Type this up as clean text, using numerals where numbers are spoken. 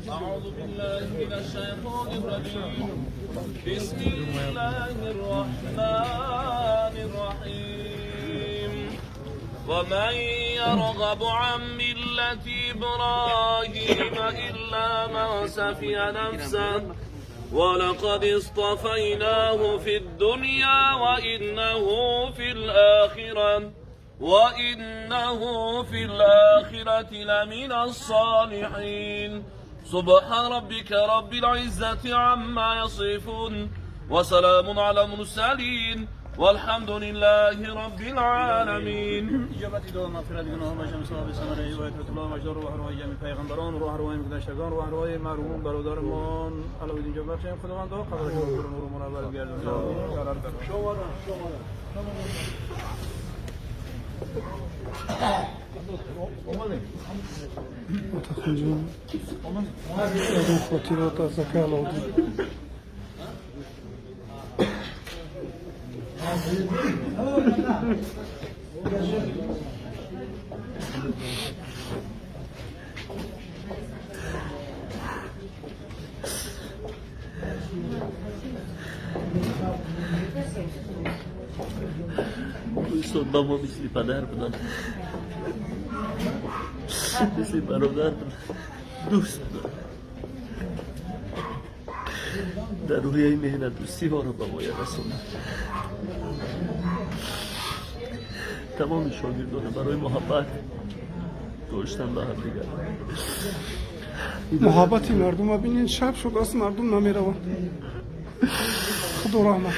أعوذ بالله من الشيطان الرجيم بسم الله الرحمن الرحيم ومن يرغب عن ملة إبراهيم إلا من سفي نفسه ولقد اصطفيناه في الدنيا وإنه في الآخرة لمن الصالحين سبحان ربك رب العزة عما يصفون وسلام على المرسلين والحمد لله رب العالمين. İcabet dua mağfiret günahı başım sahibi sanare ve tutulma majdur ruh ruhi cemi peygamberan ruh ruhi mukaddeşgan ruh ruhi merhum barodarman Alavuddin Cevdet Şeyh Xudovan dua qabul qilsin umuruna barik gelsin. متخرجون خاطرات زكاة العودة Bapa mesti padar benar. Mesti barodar دوست در روی این مهنت دوستی ها رو به ما رسوند. تمام شاگردان برای محبت داشتن به هم دیگر. محبتی مردم رو ببینین شب شد از مردم نمیروند. خدا رحمت